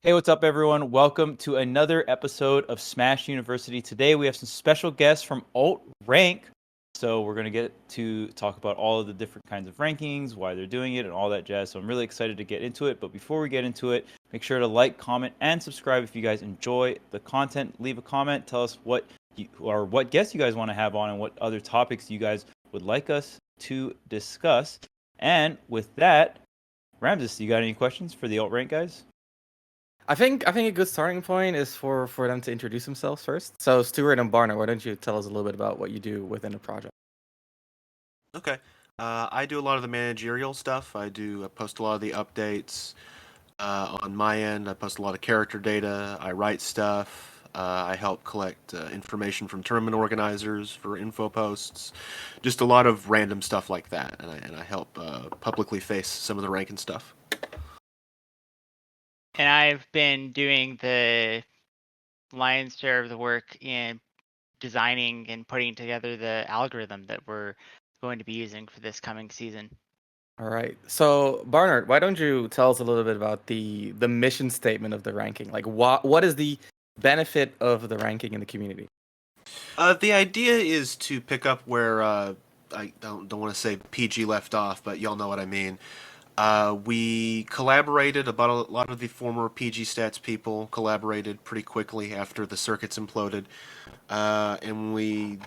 Hey, what's up, everyone? Welcome to another episode of Smash University. Today, we have some special guests from UltRank. So, we're going to get to talk about all of the different kinds of rankings, why they're doing it, and all that jazz. So, I'm really excited to get into it. But before we get into it, make sure to like, comment, and subscribe if you guys enjoy the content. Leave a comment. Tell us what guests you guys want to have on and what other topics you guys would like us to discuss. And with that, Ramses, you got any questions for the UltRank guys? I think a good starting point is for them to introduce themselves first. So Stuart and Barner, why don't you tell us a little bit about what you do within the project? Okay. I do a lot of the managerial stuff. I post a lot of the updates on my end. I post a lot of character data. I write stuff. I help collect information from tournament organizers for info posts. Just a lot of random stuff like that. And I help publicly face some of the ranking stuff. And I've been doing the lion's share of the work in designing and putting together the algorithm that we're going to be using for this coming season. All right. So Barnard, why don't you tell us a little bit about the mission statement of the ranking? Like what is the benefit of the ranking in the community? The idea is to pick up where I don't want to say PG left off, but y'all know what I mean. We collaborated about a lot of the former PG Stats people collaborated pretty quickly after the circuits imploded, and we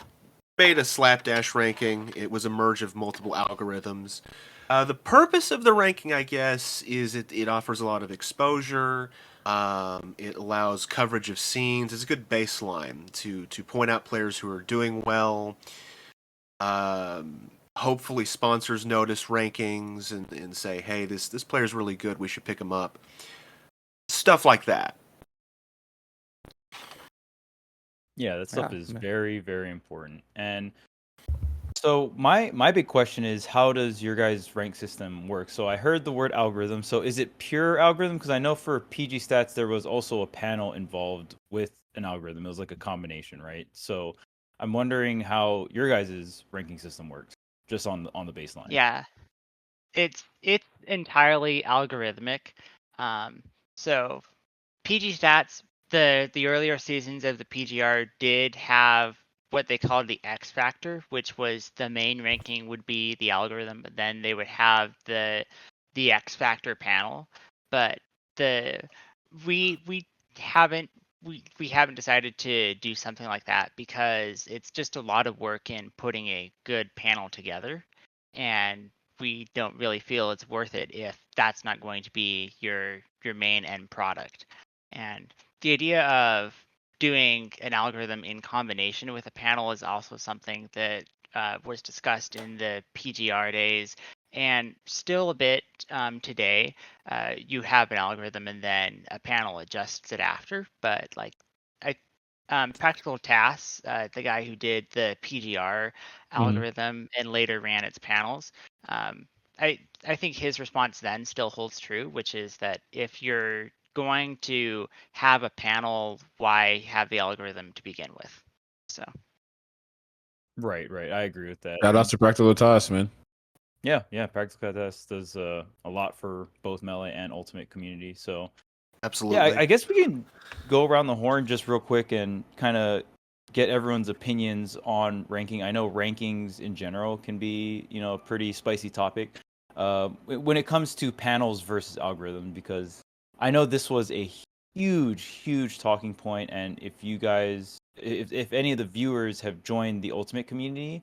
made a slapdash ranking. It was a merge of multiple algorithms. The purpose of the ranking, I guess, is it offers a lot of exposure. It allows coverage of scenes. It's a good baseline to point out players who are doing well. Hopefully sponsors notice rankings and say, hey, this player's really good, we should pick him up. Stuff like that. Yeah, that stuff is very, very important. And so my big question is, how does your guys' rank system work? So I heard the word algorithm. So is it pure algorithm? Because I know for PG Stats, there was also a panel involved with an algorithm. It was like a combination, right? So I'm wondering how your guys' ranking system works, just on the baseline. Yeah, it's entirely algorithmic. So PG Stats, the earlier seasons of the PGR did have what they called the X factor, which was the main ranking would be the algorithm, but then they would have the X factor panel. But we haven't we haven't decided to do something like that because it's just a lot of work in putting a good panel together, and we don't really feel it's worth it if that's not going to be your main end product. And the idea of doing an algorithm in combination with a panel is also something that was discussed in the PGR days and still a bit today. You have an algorithm and then a panel adjusts it after, but like Practical Tasks, the guy who did the PGR algorithm and later ran its panels, I think his response then still holds true, which is that if you're going to have a panel, why have the algorithm to begin with? So. Right. I agree with that. Shout out to Practical Tasks, man. Yeah. Practical Tasks does a lot for both Melee and Ultimate community. So Absolutely. yeah, I guess we can go around the horn just real quick and kind of get everyone's opinions on ranking. I know rankings in general can be, a pretty spicy topic when it comes to panels versus algorithm, because I know this was a huge talking point. And if you guys, if any of the viewers have joined the Ultimate community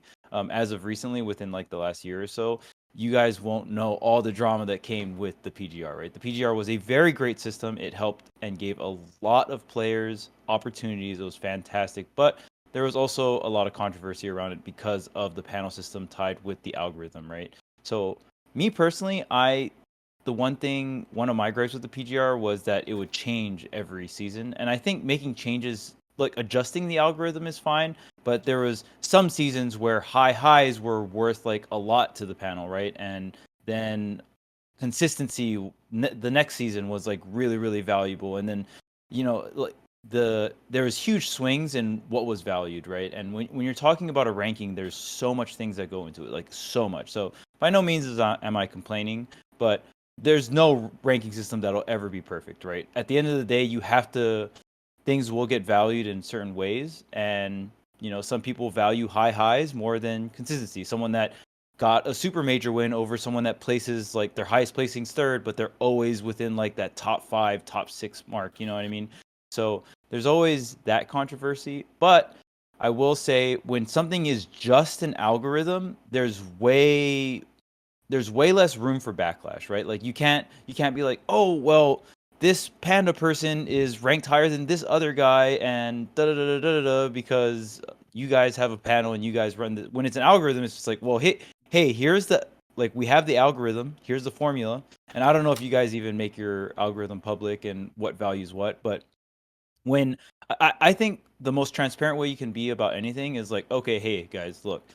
as of recently, within like the last year or so, you guys won't know all the drama that came with the PGR, right? The PGR was a very great system. It helped and gave a lot of players opportunities. It was fantastic. But there was also a lot of controversy around it because of the panel system tied with the algorithm, right? So me personally, one of my gripes with the PGR was that it would change every season. And I think making changes, like adjusting the algorithm, is fine, but there was some seasons where high highs were worth like a lot to the panel, right? And then consistency the next season was like really valuable. And then like there was huge swings in what was valued, right? And when you're talking about a ranking, there's so much things that go into it, like so much. So by no means am I complaining, but there's no ranking system that'll ever be perfect, right? At the end of the day, things will get valued in certain ways, and some people value high highs more than consistency. Someone that got a super major win over someone that places like their highest placing's third, but they're always within like that top 5, top 6 mark. You know what I mean? So there's always that controversy. But I will say, when something is just an algorithm, there's way less room for backlash, right? Like you can't be like, oh well, this panda person is ranked higher than this other guy, and da da da da da da, because you guys have a panel and you guys run the. When it's an algorithm, it's just like, well, hey, here's the, like, we have the algorithm, here's the formula, and I don't know if you guys even make your algorithm public and what values what, but when I think the most transparent way you can be about anything is like, okay, hey guys, look,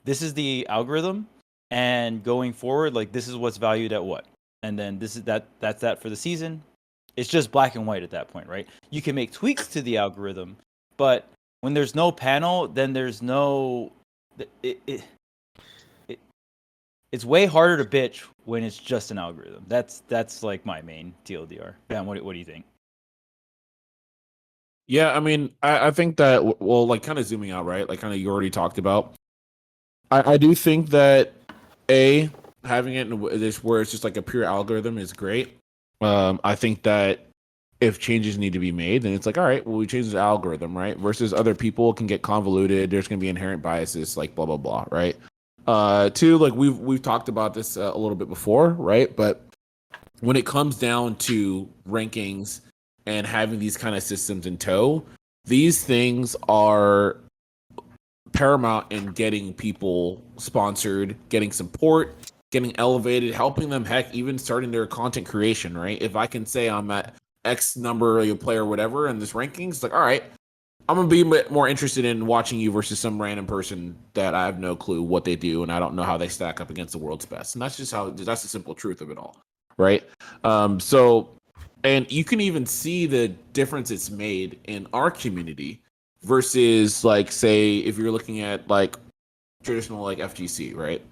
this is the algorithm, and going forward, like, this is what's valued at what, and then that's that for the season. It's just black and white at that point, right? You can make tweaks to the algorithm, but when there's no panel, then there's no it it's way harder to bitch when it's just an algorithm. That's like my main TLDR. Ben, what do you think? Yeah, I mean, I think that, well, like, kind of zooming out, right? Like, kind of you already talked about. I do think that having it in this where it's just like a pure algorithm is great. I think that if changes need to be made, then it's like, all right, well, we change the algorithm, right? Versus other people can get convoluted. There's going to be inherent biases, like blah blah blah, right? Two, like we've talked about this a little bit before, right? But when it comes down to rankings and having these kind of systems in tow, these things are paramount in getting people sponsored, getting support, getting elevated, helping them, heck, even starting their content creation, right? If I can say I'm at X number of player, whatever, in this rankings, it's like, all right, I'm gonna be more interested in watching you versus some random person that I have no clue what they do and I don't know how they stack up against the world's best. And that's the simple truth of it all, right? So, and you can even see the difference it's made in our community versus, like, say, if you're looking at like traditional like FGC, right?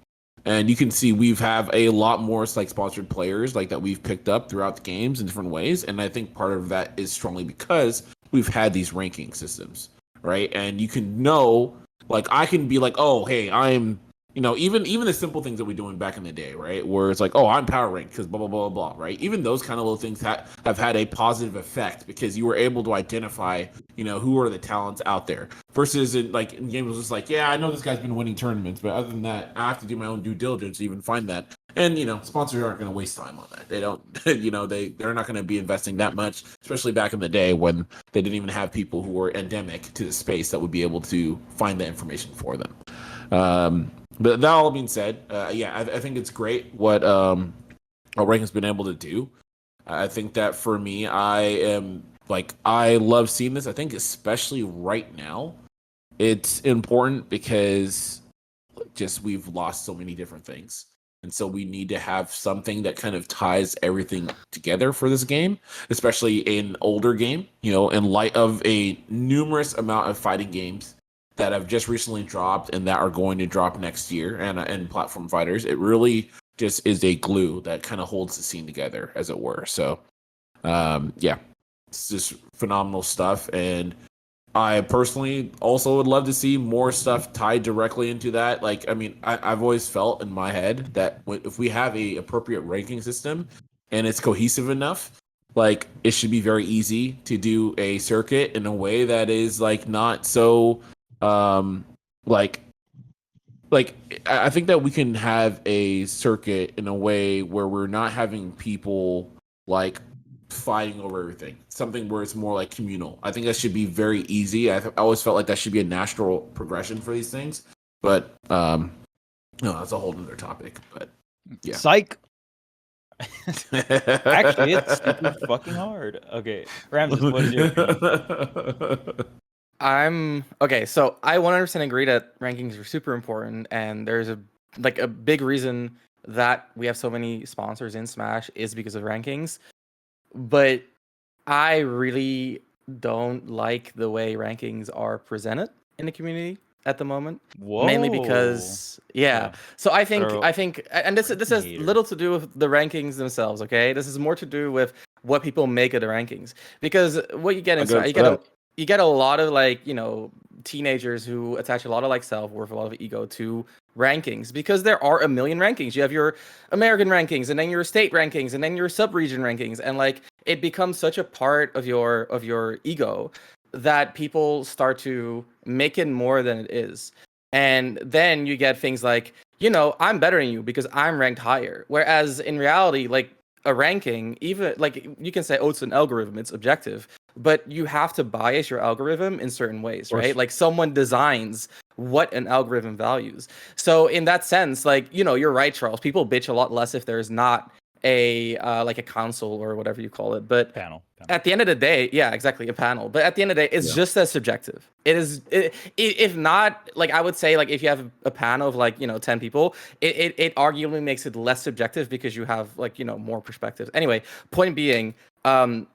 And you can see we've have a lot more like sponsored players like that we've picked up throughout the games in different ways, and I think part of that is strongly because we've had these ranking systems, right? And you can know, like, I can be like, oh, hey, I'm, even the simple things that we doing back in the day, right? Where it's like, oh, I'm power ranked because blah blah blah blah, right? Even those kind of little things have had a positive effect because you were able to identify, who are the talents out there. Versus in games was just like, yeah, I know this guy's been winning tournaments, but other than that, I have to do my own due diligence to even find that. And sponsors aren't going to waste time on that. They don't, they're not going to be investing that much, especially back in the day when they didn't even have people who were endemic to the space that would be able to find that information for them. But that all being said, I think it's great what Rank has been able to do. I think that for me, I love seeing this. I think especially right now, it's important because just we've lost so many different things. And so we need to have something that kind of ties everything together for this game, especially in older game, in light of a numerous amount of fighting games that have just recently dropped and that are going to drop next year and platform fighters. It really just is a glue that kind of holds the scene together, as it were. So, it's just phenomenal stuff. And I personally also would love to see more stuff tied directly into that. Like, I mean, I've always felt in my head that if we have a appropriate ranking system and it's cohesive enough, like, it should be very easy to do a circuit in a way that is like not so like I think that we can have a circuit in a way where we're not having people like fighting over everything. Something where it's more like communal. I think that should be very easy. I always felt like that should be a natural progression for these things. But no, that's a whole other topic. But yeah. Psych. Actually, it's super fucking hard. Okay, Ramses, what is your opinion? Okay, so I 100% agree that rankings are super important, and there's a big reason that we have so many sponsors in Smash is because of rankings. But I really don't like the way rankings are presented in the community at the moment. Whoa. Mainly because Yeah. So I think, and this has Hater. little to do with the rankings themselves. Okay, this is more to do with what people make of the rankings, because what you get I into, got you for that. get a lot of like teenagers who attach a lot of like self-worth, a lot of ego to rankings, because there are a million rankings. You have your American rankings, and then your state rankings, and then your sub-region rankings, and like it becomes such a part of your ego that people start to make it more than it is. And then you get things like, I'm better than you because I'm ranked higher. Whereas in reality, like a ranking, even like you can say, oh, it's an algorithm, it's objective, but you have to bias your algorithm in certain ways, right? Like someone designs what an algorithm values. So in that sense, like, you're right, Charles. People bitch a lot less if there's not a like a council or whatever you call it. But Panel. at the end of the day, yeah, exactly, a panel. But at the end of the day, it's just as subjective. It is, if not, like I would say, like if you have a panel of like 10 people, it arguably makes it less subjective because you have like more perspectives. Anyway, point being, I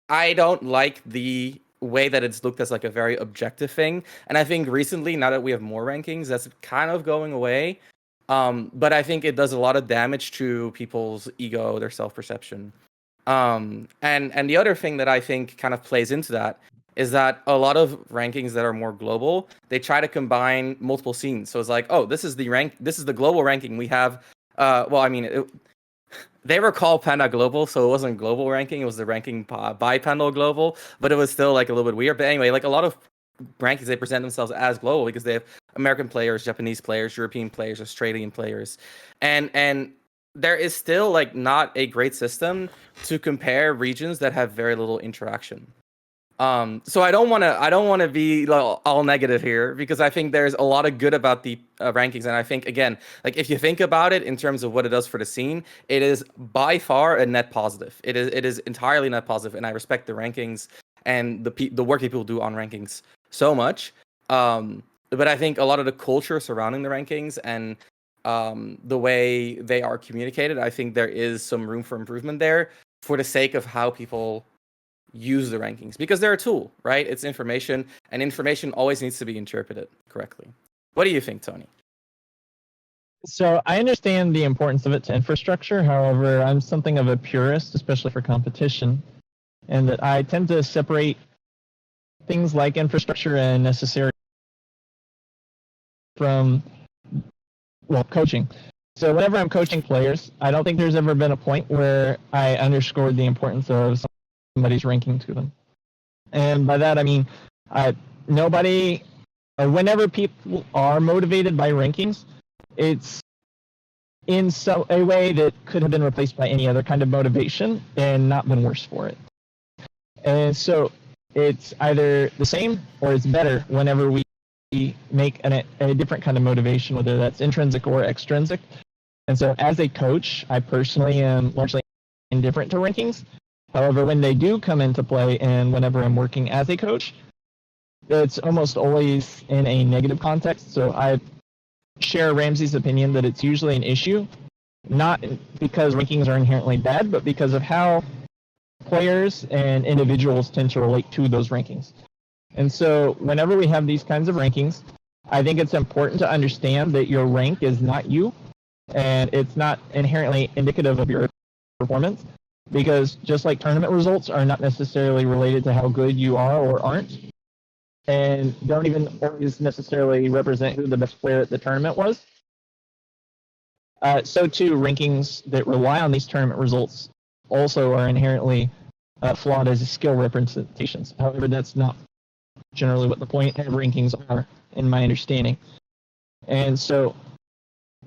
don't like the way that it's looked as like a very objective thing, and I think recently, now that we have more rankings, that's kind of going away. But I think it does a lot of damage to people's ego, their self-perception. And the other thing that I think kind of plays into that is that a lot of rankings that are more global, they try to combine multiple scenes. So it's like, oh, this is the global ranking. We have, they were called Panda Global, so it wasn't global ranking. It was the ranking by Panda Global, but it was still like a little bit weird. But anyway, like a lot of rankings, they present themselves as global because they have American players, Japanese players, European players, Australian players, and there is still like not a great system to compare regions that have very little interaction. So I don't want to be all negative here, because I think there's a lot of good about the rankings, and I think, again, like if you think about it in terms of what it does for the scene, it is by far a net positive. It is entirely net positive, and I respect the rankings and the work people do on rankings so much. But I think a lot of the culture surrounding the rankings and the way they are communicated, I think there is some room for improvement there, for the sake of how people use the rankings, because they're a tool, right? It's information, and information always needs to be interpreted correctly. What do you think, Tony? So I understand the importance of it to infrastructure. However, I'm something of a purist, especially for competition, and that I tend to separate things like infrastructure and necessary from, well, coaching. So whenever I'm coaching players, I don't think there's ever been a point where I underscored the importance of somebody's ranking to them. And by that, I mean, nobody, or whenever people are motivated by rankings, it's in a way that could have been replaced by any other kind of motivation and not been worse for it. And so it's either the same or it's better whenever we make a different kind of motivation, whether that's intrinsic or extrinsic. And so as a coach, I personally am largely indifferent to rankings. However, when they do come into play, and whenever I'm working as a coach, it's almost always in a negative context. So I share Ramses' opinion that it's usually an issue, not because rankings are inherently bad, but because of how players and individuals tend to relate to those rankings. And so whenever we have these kinds of rankings, I think it's important to understand that your rank is not you, and it's not inherently indicative of your performance, because just like tournament results are not necessarily related to how good you are or aren't, and don't even always necessarily represent who the best player at the tournament was, so too rankings that rely on these tournament results also are inherently flawed as skill representations. However, that's not generally what the point of rankings are, in my understanding. And so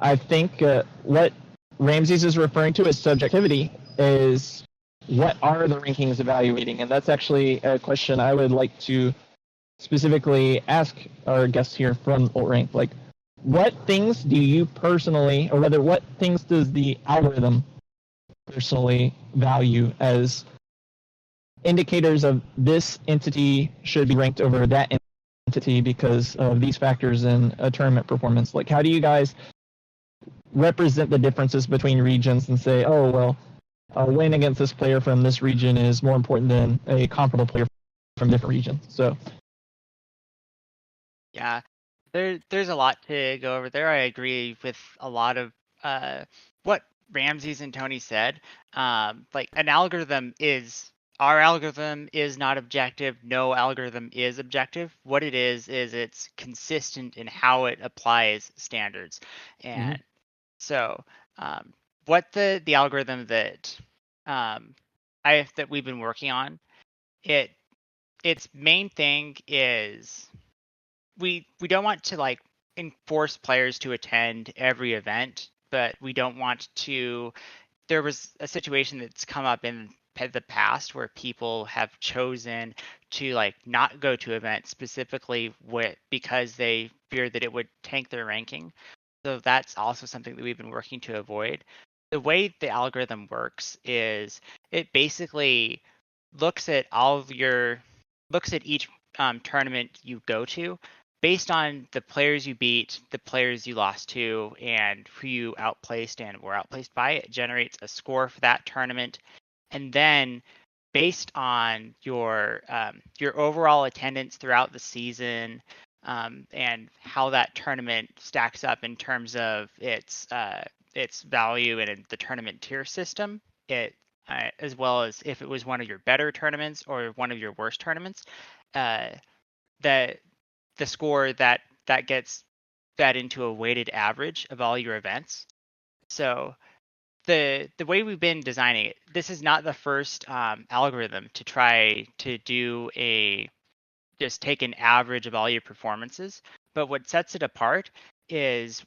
I think what Ramses is referring to as subjectivity is, what are the rankings evaluating? And that's actually a question I would like to specifically ask our guests here from UltRank. Like, what things do you personally, or rather, what things does the algorithm personally value as indicators of this entity should be ranked over that entity because of these factors in a tournament performance? Like, how do you guys represent the differences between regions and say, oh, well, a win against this player from this region is more important than a comparable player from a different region? So, yeah, There's a lot to go over there. I agree with a lot of what Ramses and Tony said. Like our algorithm is not objective. No algorithm is objective. What it is it's consistent in how it applies standards. And so what the algorithm that that we've been working on, its main thing is we don't want to like enforce players to attend every event, but we don't want to. There was a situation that's come up in the past where people have chosen to like not go to events specifically because they fear that it would tank their ranking. So that's also something that we've been working to avoid. The way the algorithm works is it basically looks at each tournament you go to based on the players you beat, the players you lost to, and who you outplaced and were outplaced by. It generates a score for that tournament, and then based on your overall attendance throughout the season, and how that tournament stacks up in terms of its value and the tournament tier system, as well as if it was one of your better tournaments or one of your worst tournaments, uh, that the score that gets fed into a weighted average of all your events. So the way we've been designing it, this is not the first algorithm to try to do just take an average of all your performances. But what sets it apart is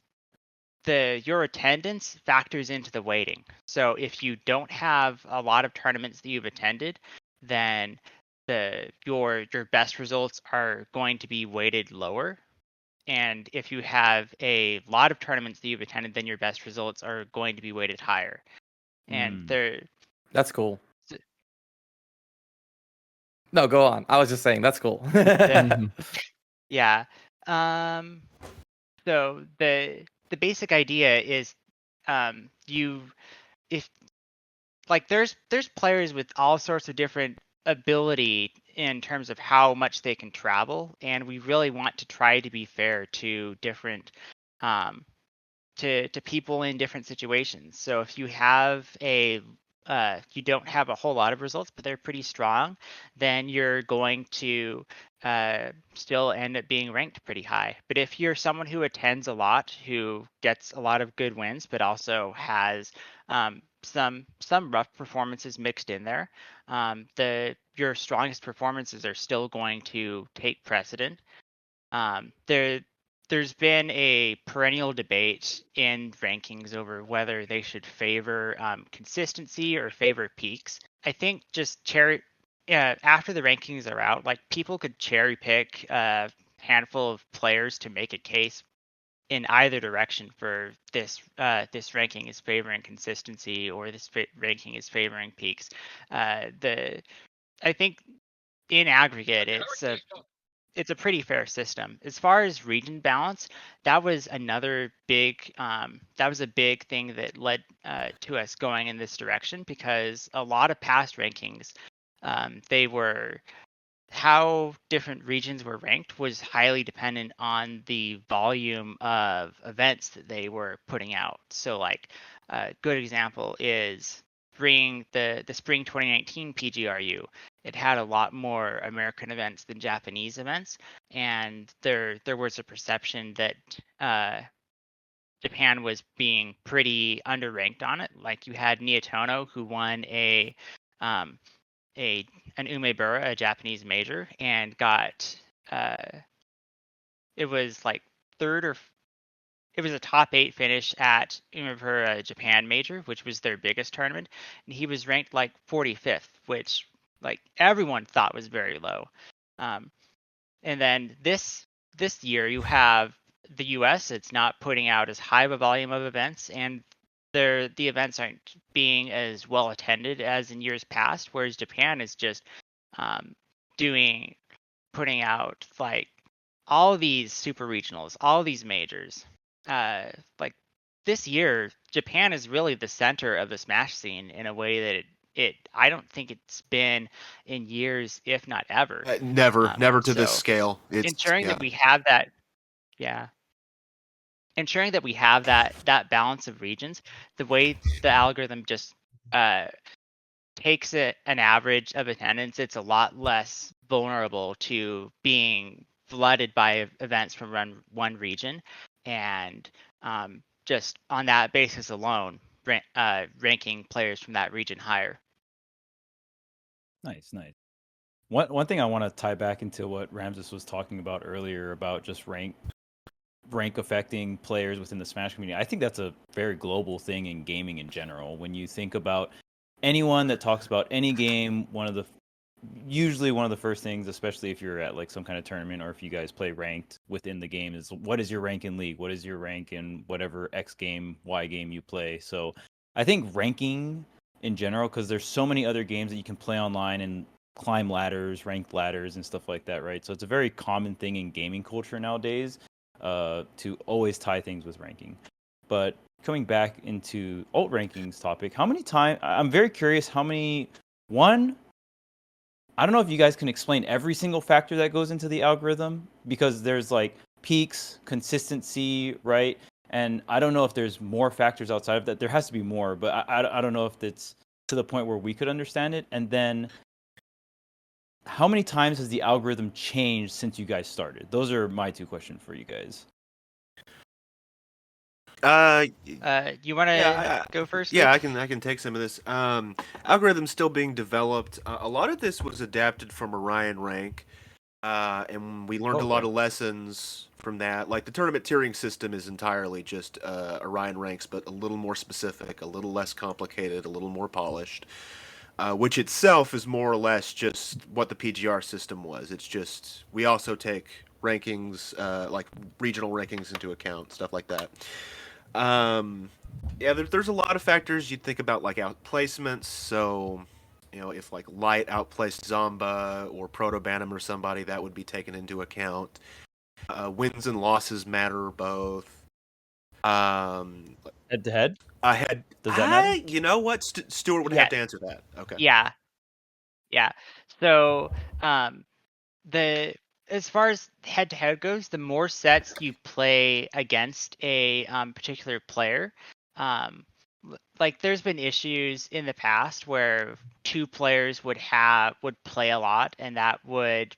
your attendance factors into the weighting. So if you don't have a lot of tournaments that you've attended, then your best results are going to be weighted lower. And if you have a lot of tournaments that you've attended, then your best results are going to be weighted higher. And That's cool. No, go on. I was just saying that's cool. Yeah. So the basic idea is if like there's players with all sorts of different ability in terms of how much they can travel, and we really want to try to be fair to different to people in different situations. So if you have you don't have a whole lot of results, but they're pretty strong, then you're going to still end up being ranked pretty high. But if you're someone who attends a lot, who gets a lot of good wins, but also has some rough performances mixed in there, your strongest performances are still going to take precedent. There's been a perennial debate in rankings over whether they should favor consistency or favor peaks. I think just after the rankings are out, like people could cherry pick a handful of players to make a case in either direction for this ranking is favoring consistency or this ranking is favoring peaks. I think in aggregate it's a pretty fair system. As far as region balance, that was another big thing that led to us going in this direction, because a lot of past rankings, they were how different regions were ranked was highly dependent on the volume of events that they were putting out. So like a good example is the spring 2019 PGRU. It had a lot more American events than Japanese events, and there was a perception that Japan was being pretty underranked on it. Like you had Nietono, who won an Umebura, a Japanese major, and got it was like it was a top 8 finish at Umebura Japan major, which was their biggest tournament, and he was ranked like 45th, which like everyone thought was very low. And then this year you have the US. It's not putting out as high of a volume of events, and the events aren't being as well attended as in years past, whereas Japan is just putting out like all these super regionals, all these majors. Like this year, Japan is really the center of the Smash scene in a way that I don't think it's been in years, if not ever. Never to this scale. It's ensuring that we have that Yeah. Ensuring that we have that balance of regions, the way the algorithm just takes an average of attendance, it's a lot less vulnerable to being flooded by events from one region, and just on that basis alone, ranking players from that region higher. Nice. One thing I want to tie back into what Ramses was talking about earlier about just rank affecting players within the Smash community. I think that's a very global thing in gaming in general. When you think about anyone that talks about any game, usually one of the first things, especially if you're at like some kind of tournament or if you guys play ranked within the game, is what is your rank in League? What is your rank in whatever X game, Y game you play? So I think ranking in general, because there's so many other games that you can play online and climb ladders, ranked ladders, and stuff like that, right? So it's a very common thing in gaming culture nowadays to always tie things with ranking. But coming back into alt rankings topic, how many times? I'm very curious how many. One, I don't know if you guys can explain every single factor that goes into the algorithm, because there's like peaks, consistency, right? And I don't know if there's more factors outside of that. There has to be more, but I don't know if it's to the point where we could understand it. And then how many times has the algorithm changed since you guys started? Those are my two questions for you guys. You want to go first? Yeah, Luke? I can take some of this. Algorithm's still being developed. A lot of this was adapted from Orion Rank, and we learned a lot of lessons from that. Like the tournament tiering system is entirely just Orion Ranks, but a little more specific, a little less complicated, a little more polished. Which itself is more or less just what the PGR system was. It's just we also take rankings, like regional rankings, into account, stuff like that. Yeah, there's a lot of factors you'd think about, like outplacements. So, if like Light outplaced Zomba or Proto Bantam or somebody, that would be taken into account. Wins and losses matter both. Head to head? Head. Does that matter? You know what? Stuart would have to answer that. Okay. Yeah. So, the as far as head to head goes, the more sets you play against a particular player, like there's been issues in the past where two players would play a lot, and that would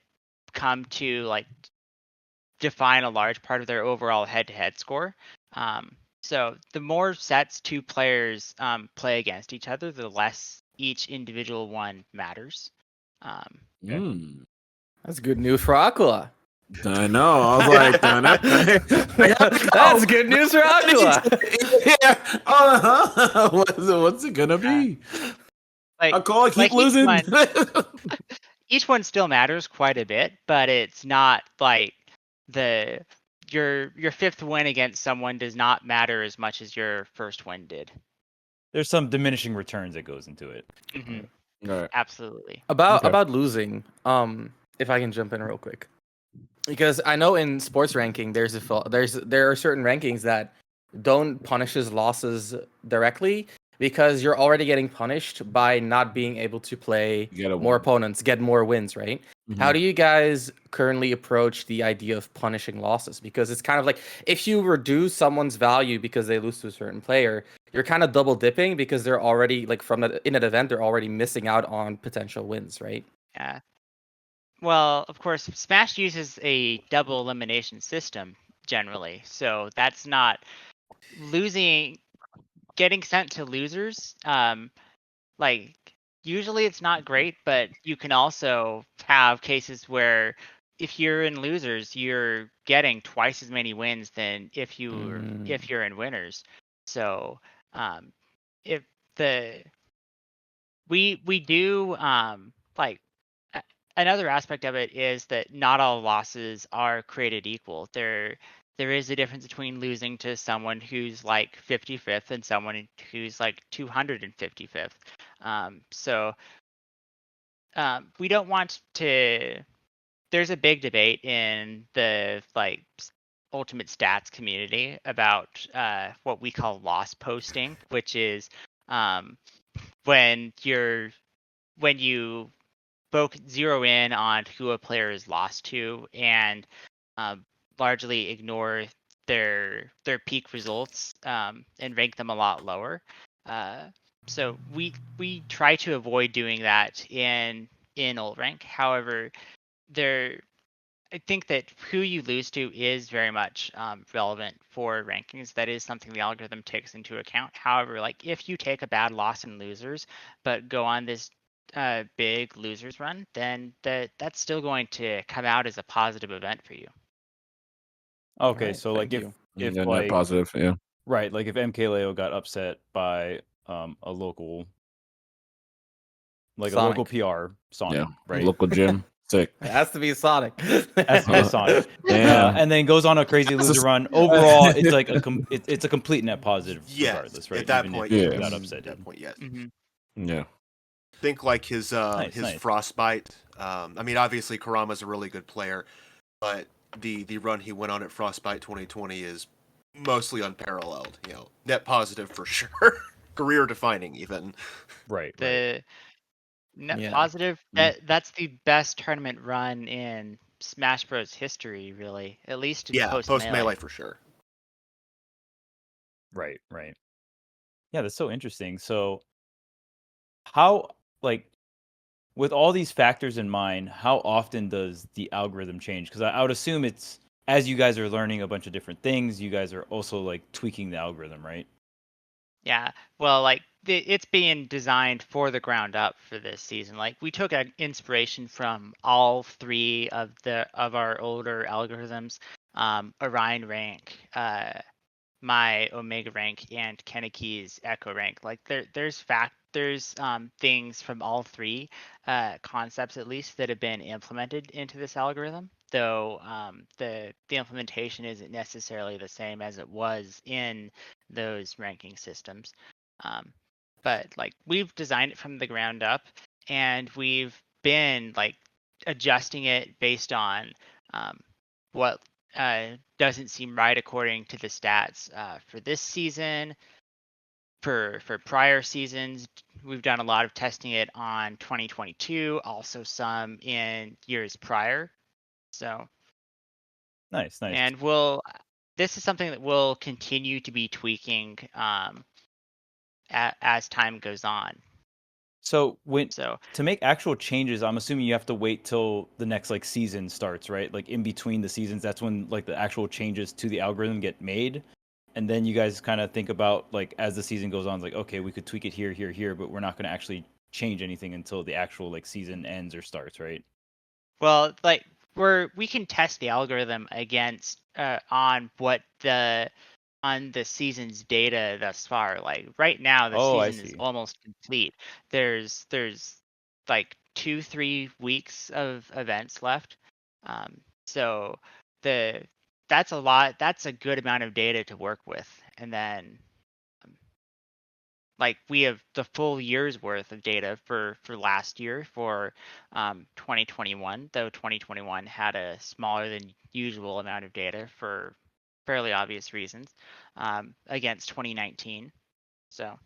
come to like define a large part of their overall head to head score. So the more sets two players play against each other, the less each individual one matters. That's good news for Aquila. I know. I was like, That's good news for Aquila. Yeah. What's it gonna be? Like, I call it keep losing. Each one still matters quite a bit, but it's not like your fifth win against someone does not matter as much as your first win did. There's some diminishing returns that goes into it. Mm-hmm. Right. Absolutely. About losing, if I can jump in real quick, because I know in sports ranking there are certain rankings that don't punishes losses directly, because you're already getting punished by not being able to play more opponents, get more wins, right? How do you guys currently approach the idea of punishing losses? Because it's kind of like if you reduce someone's value because they lose to a certain player, you're kind of double dipping, because they're already like in that event, they're already missing out on potential wins, right? Yeah. Well, of course, Smash uses a double elimination system generally, so that's not getting sent to losers. Like usually it's not great, but you can also have cases where if you're in losers, you're getting twice as many wins than if you're in winners. So if the we do like another aspect of it is that not all losses are created equal. There is a difference between losing to someone who's like 55th and someone who's like 255th. So we don't want to. There's a big debate in the like ultimate stats community about what we call loss posting, which is when you zero in on who a player is lost to, and largely ignore their peak results and rank them a lot lower. So we try to avoid doing that in UltRank. However, I think that who you lose to is very much relevant for rankings. That is something the algorithm takes into account. However, like if you take a bad loss in losers, but go on this big losers run, then that's still going to come out as a positive event for you. Okay, Alright, so like thank you. if net like positive, yeah. right, like if MKLeo got upset by a local like a local Sonic. PR Sonic, Yeah. right? Local gym. Sick. It has to be Sonic. Has to be a Sonic. Damn. And then goes on a crazy loser run. Overall, it's like it's a complete net positive Yes, regardless, right? at that Even point, if yes. he got At upset. that point, yes. Yeah. Think like his Nice. frostbite. I mean, obviously Karama's a really good player, but the run he went on at Frostbite 2020 is mostly unparalleled. You know, net positive for sure, career defining even. Right. The net Yeah. positive, that's the best tournament run in Smash Bros. History, really. At least in Yeah, post post melee. melee for sure. Right. Yeah, that's so interesting. So how like with all these factors in mind, how often does the algorithm change? Because I would assume it's as you guys are learning a bunch of different things, you guys are also like tweaking the algorithm, right? Yeah, well, like it's being designed for the ground up for this season. Like we took an inspiration from all three of our older algorithms, Orion rank, my Omega rank, and Keneki's Echo rank. Like there's things from all three concepts at least that have been implemented into this algorithm. Though the implementation isn't necessarily the same as it was in those ranking systems. But like we've designed it from the ground up, and we've been like adjusting it based on what doesn't seem right according to the stats for this season. For prior seasons, we've done a lot of testing it on 2022, also some in years prior. So Nice. and this is something that we'll continue to be tweaking as time goes on. So So to make actual changes, I'm assuming you have to wait till the next like season starts, right? Like in between the seasons, that's when like the actual changes to the algorithm get made. And then you guys kind of think about like as the season goes on, it's like, okay, we could tweak it here, but we're not going to actually change anything until the actual like season ends or starts, right? well, like we can test the algorithm against on the season's data thus far. Like right now, the Oh, I season is see. almost complete. There's like 2-3 weeks of events left. So the that's a lot. That's a good amount of data to work with, and then like we have the full year's worth of data for last year for 2021, though 2021 had a smaller than usual amount of data for fairly obvious reasons against 2019. So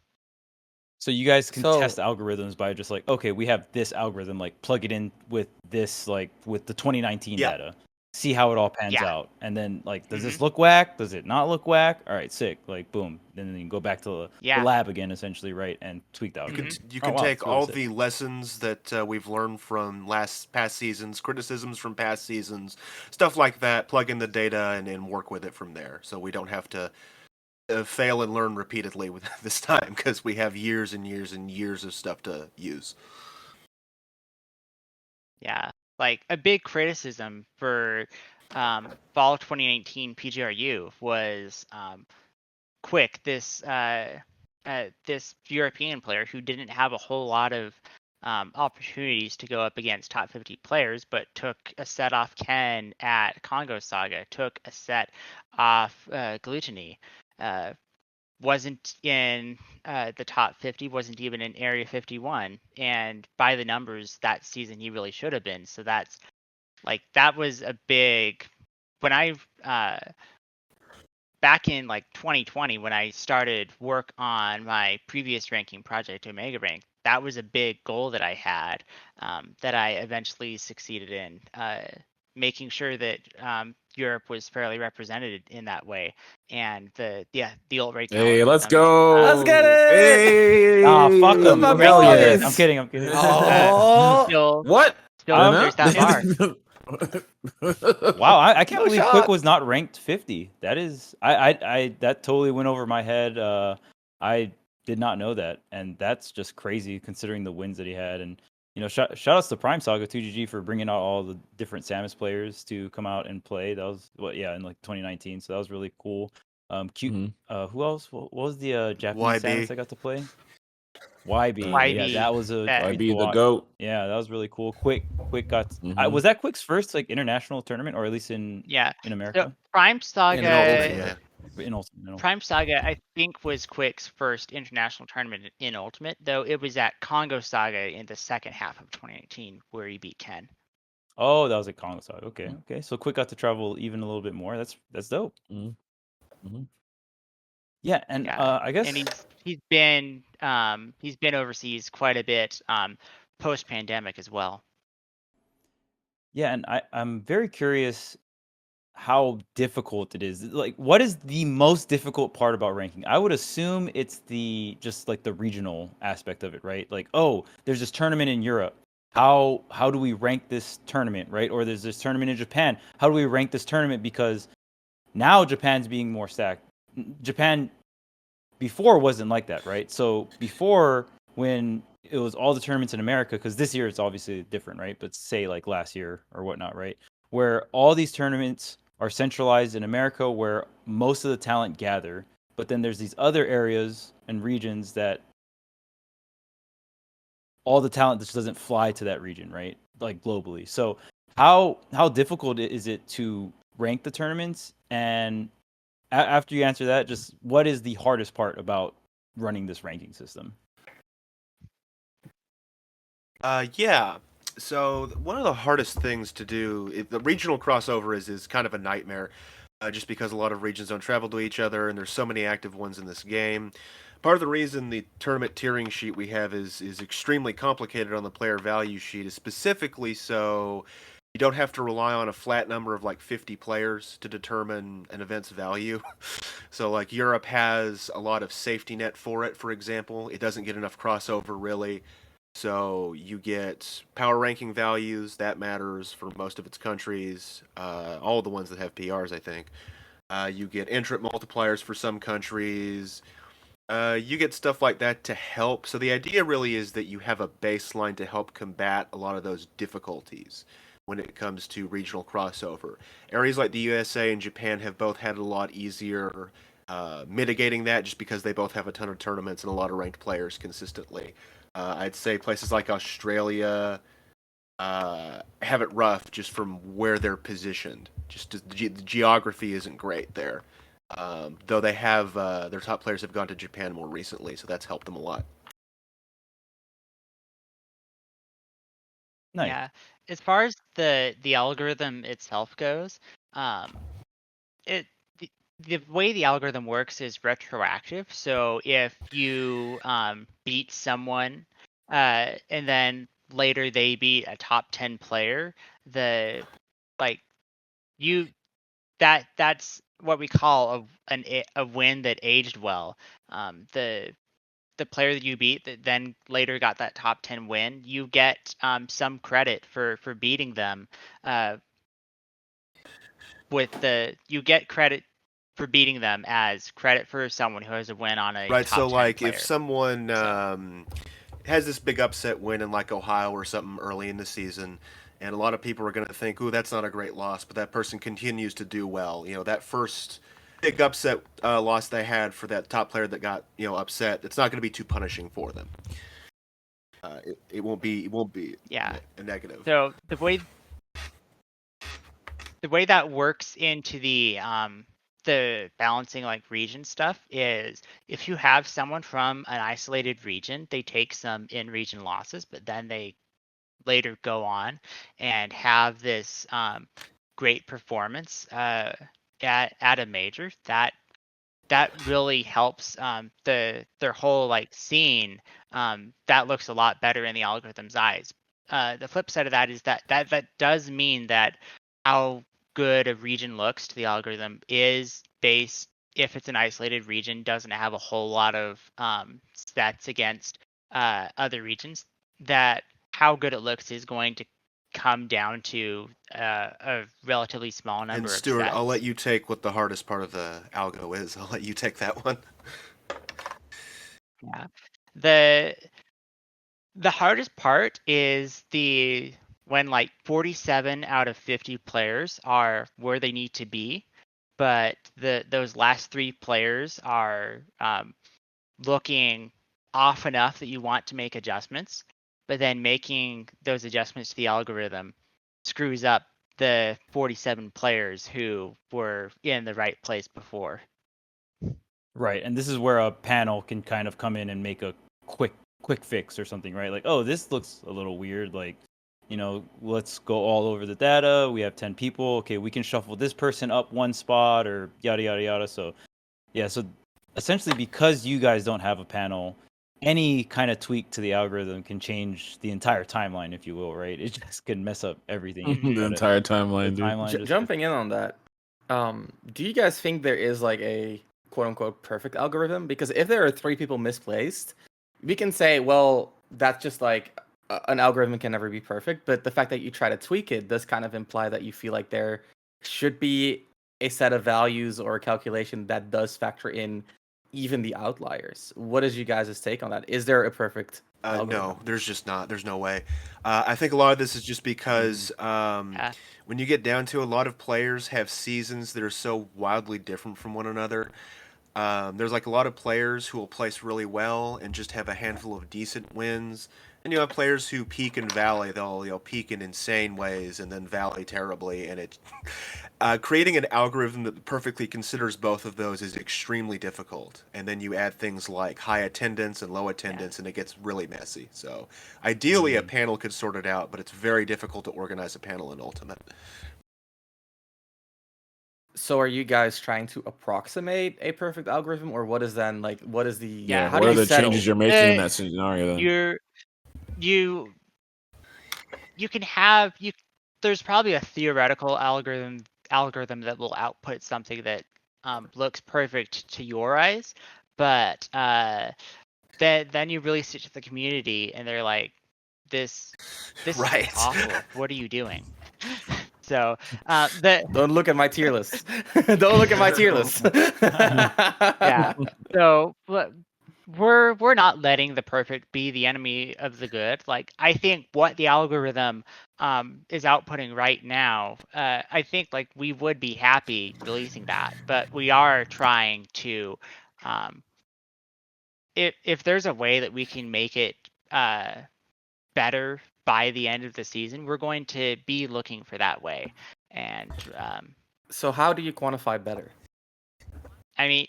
you guys can test So algorithms by just like, okay, we have this algorithm, like plug it in with this, like with the 2019 Yeah. data, see how it all pans Yeah. out, and then like, does this Mhm. look whack? Does it not look whack? All right, sick. Like, boom. Then you can go back to the Yeah. lab again, essentially, right, and tweak the You algorithm. can you Oh, can wow, take that's really all sick. the lessons that we've learned from past seasons, criticisms from past seasons, stuff like that. Plug in the data and work with it from there, so we don't have to fail and learn repeatedly with this time because we have years and years and years of stuff to use. Yeah, like a big criticism for fall 2019 PGRU was Quick, this European player who didn't have a whole lot of opportunities to go up against top 50 players, but took a set off Ken at Congo Saga, took a set off Gluttony, wasn't in the top 50, wasn't even in Area 51, and by the numbers that season he really should have been. So that was a big when I back in like 2020 when I started work on my previous ranking project, Omega Rank. That was a big goal that I had that I eventually succeeded in. Making sure that Europe was fairly represented in that way, and the UltRank Hey, let's algorithm, go. Let's get it. Hey. Ah, fuck Those them. my Hell yeah. boys. I'm kidding. I'm kidding. Oh, What? still Um, there's that bar. Wow, I can't No believe shot. Quick was not ranked 50. That is, I that totally went over my head. I did not know that, and that's just crazy considering the wins that he had. And shout outs to Prime Saga 2GG for bringing out all the different Samus players to come out and play. That was in like 2019, so that was really cool. Cute. Mhm. Who else? What was the Japanese YB. Samus I got to play? YB. Yeah, YB, that was a that- treat YB to the watch. goat. Yeah, that was really cool. Quick got. Mhm. Was that Quick's first like international tournament, or at least in Yeah. So America? Prime In Saga, Ultimate, Yeah. In Ultimate. Prime Saga, I think was Quick's first international tournament in Ultimate, though it was at Congo Saga in the second half of 2019 where he beat Ken. Oh, that was at Congo side. Okay. So Quick got to travel even a little bit more. That's dope. Mhm. Mhm. Yeah, and Yeah, I guess and he's been overseas quite a bit post pandemic as well. yeah, and I'm very curious how difficult it is. Like, what is the most difficult part about ranking? I would assume it's just like the regional aspect of it, right? Like, oh, there's this tournament in Europe. How do we rank this tournament, right? Or there's this tournament in Japan. How do we rank this tournament? Because now Japan's being more stacked. Japan before wasn't like that, right? So before, when it was all the tournaments in America, because this year it's obviously different, right? But say like last year or whatnot, right? Where all these tournaments are centralized in America, where most of the talent gather, but then there's these other areas and regions that all the talent just doesn't fly to that region, right? Like globally. So how difficult is it to rank the tournaments? And after you answer that, just what is the hardest part about running this ranking system? Yeah. So one of the hardest things to do, the regional crossover is kind of a nightmare, just because a lot of regions don't travel to each other, and there's so many active ones in this game. Part of the reason the tournament tiering sheet we have is extremely complicated on the player value sheet is specifically so you don't have to rely on a flat number of like 50 players to determine an event's value. So like Europe has a lot of safety net for it, for example. It doesn't get enough crossover really. So you get power ranking values, that matters for most of its countries, all the ones that have PRs, I think. You get entrant multipliers for some countries. You get stuff like that to help. So the idea really is that you have a baseline to help combat a lot of those difficulties when it comes to regional crossover. Areas like the USA and Japan have both had it a lot easier mitigating that just because they both have a ton of tournaments and a lot of ranked players consistently. I'd say places like Australia have it rough just from where they're positioned. Just the geography isn't great there. Though they have their top players have gone to Japan more recently, so that's helped them a lot. Nice. Yeah, as far as the algorithm itself goes, it the way the algorithm works is retroactive. So if you beat someone, and then later they beat a top 10 player, the like you that's what we call a win that aged well. The player that you beat that then later got that top 10 win, you get some credit for beating them. You get credit for beating them as credit for someone who has a win on a Right, top so 10 like player. if someone So- has this big upset win in like Ohio or something early in the season, and a lot of people are going to think, "Ooh, that's not a great loss," but that person continues to do well. You know, that first big upset loss they had for that top player that got upset, it's not going to be too punishing for them. It won't be Yeah. a negative. So the way that works into the balancing like region stuff is if you have someone from an isolated region, they take some in-region losses, but then they later go on and have this great performance at a major that really helps their whole like scene that looks a lot better in the algorithm's eyes. The flip side of that is that does mean that how good a region looks to the algorithm is based, if it's an isolated region, doesn't have a whole lot of stats against other regions, that how good it looks is going to come down to a relatively small number And of Stuart, sets. I'll let you take what the hardest part of the algo is. I'll let you take that one. Yeah. The hardest part is when like 47 out of 50 players are where they need to be, but those last 3 players are looking off enough that you want to make adjustments, but then making those adjustments to the algorithm screws up the 47 players who were in the right place before. Right, and this is where a panel can kind of come in and make a quick fix or something, right? Like, oh, this looks a little weird. Like, let's go all over the data. We have 10 people. Okay, we can shuffle this person up one spot or yada yada yada. So, yeah. So essentially, because you guys don't have a panel, any kind of tweak to the algorithm can change the entire timeline, if you will, right? It just can mess up everything. if you The let it. entire timeline, The dude. timeline just Jumping in on that, do you guys think there is like a quote unquote perfect algorithm? Because if there are 3 people misplaced, we can say, well, that's just like an algorithm can never be perfect. But the fact that you try to tweak it does kind of imply that you feel like there should be a set of values or a calculation that does factor in even the outliers. What is you guys' take on that? Is there a perfect algorithm? No, there's just not. There's no way. I think a lot of this is just because when you get down to a lot of players have seasons that are so wildly different from one another. There's like a lot of players who will place really well and just have a handful of decent wins. And you have players who peak and valley. They'll peak in insane ways and then valley terribly. And it creating an algorithm that perfectly considers both of those is extremely difficult. And then you add things like high attendance and low attendance, and it gets really messy. So ideally, a panel could sort it out, but it's very difficult to organize a panel in Ultimate. So are you guys trying to approximate a perfect algorithm, or what is then like what is the Yeah. how What do are you the settle? changes you're making in that scenario then? You can have there's probably a theoretical algorithm that will output something that looks perfect to your eyes, but then you really sit to the community and they're like, this Right. is awful. What are you doing? So Don't look at my tier list. Don't look at my tier list. yeah. So we're not letting the perfect be the enemy of the good. Like, I think what the algorithm is outputting right now, I think like we would be happy releasing that, but we are trying to if there's a way that we can make it better by the end of the season, we're going to be looking for that way. And So how do you quantify better? I mean,